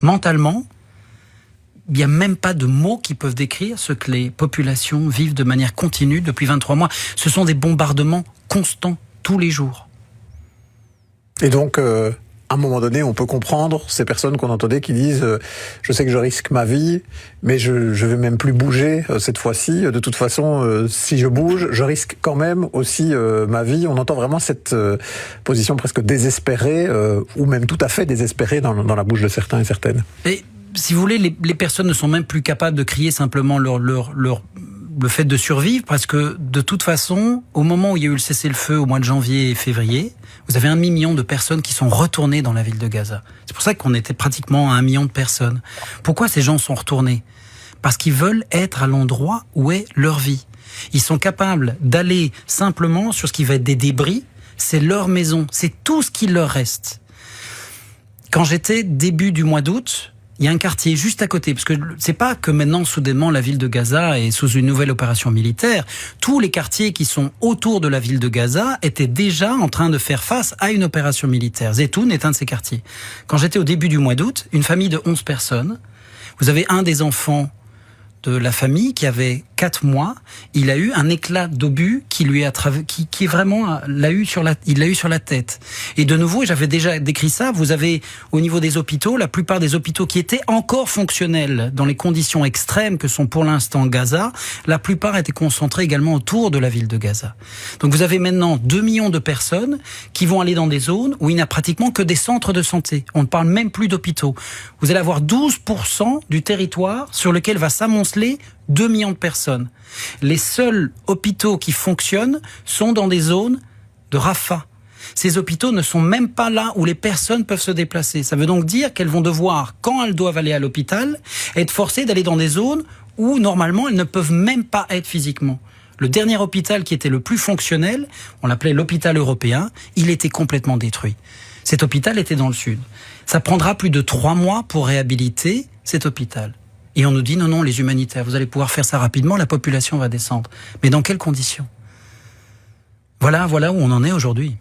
Mentalement, il n'y a même pas de mots qui peuvent décrire ce que les populations vivent de manière continue depuis 23 mois. Ce sont des bombardements constants, tous les jours. Et donc, à un moment donné, on peut comprendre ces personnes qu'on entendait qui disent je sais que je risque ma vie, mais je vais même plus bouger cette fois-ci. De toute façon, si je bouge, je risque quand même aussi ma vie. On entend vraiment cette position presque désespérée, ou même tout à fait désespérée dans la bouche de certains et certaines. Et si vous voulez, les personnes ne sont même plus capables de crier simplement le fait de survivre, parce que de toute façon, au moment où il y a eu le cessez-le-feu au mois de janvier et février, vous avez 1 million de personnes qui sont retournées dans la ville de Gaza. C'est pour ça qu'on était pratiquement à 1 million de personnes. Pourquoi ces gens sont retournés? Parce qu'ils veulent être à l'endroit où est leur vie. Ils sont capables d'aller simplement sur ce qui va être des débris. C'est leur maison, c'est tout ce qui leur reste. Quand j'étais début du mois d'août, il y a un quartier juste à côté, parce que c'est pas que maintenant, soudainement, la ville de Gaza est sous une nouvelle opération militaire. Tous les quartiers qui sont autour de la ville de Gaza étaient déjà en train de faire face à une opération militaire. Zeytoun est un de ces quartiers. Quand j'étais au début du mois d'août, une famille de 11 personnes, vous avez un des enfants de la famille qui avait 4 mois, il a eu un éclat d'obus qui lui a qui vraiment l'a eu sur la tête. Et de nouveau, j'avais déjà décrit ça, vous avez au niveau des hôpitaux, la plupart des hôpitaux qui étaient encore fonctionnels dans les conditions extrêmes que sont pour l'instant Gaza, la plupart étaient concentrés également autour de la ville de Gaza. Donc vous avez maintenant 2 millions de personnes qui vont aller dans des zones où il n'y a pratiquement que des centres de santé. On ne parle même plus d'hôpitaux. Vous allez avoir 12% du territoire sur lequel va s'amonceler 2 millions de personnes. Les seuls hôpitaux qui fonctionnent sont dans des zones de Rafah. Ces hôpitaux ne sont même pas là où les personnes peuvent se déplacer. Ça veut donc dire qu'elles vont devoir, quand elles doivent aller à l'hôpital, être forcées d'aller dans des zones où, normalement, elles ne peuvent même pas être physiquement. Le dernier hôpital qui était le plus fonctionnel, on l'appelait l'hôpital européen, il était complètement détruit. Cet hôpital était dans le sud. Ça prendra plus de 3 mois pour réhabiliter cet hôpital. Et on nous dit non, les humanitaires, vous allez pouvoir faire ça rapidement, la population va descendre. Mais dans quelles conditions? Voilà où on en est aujourd'hui.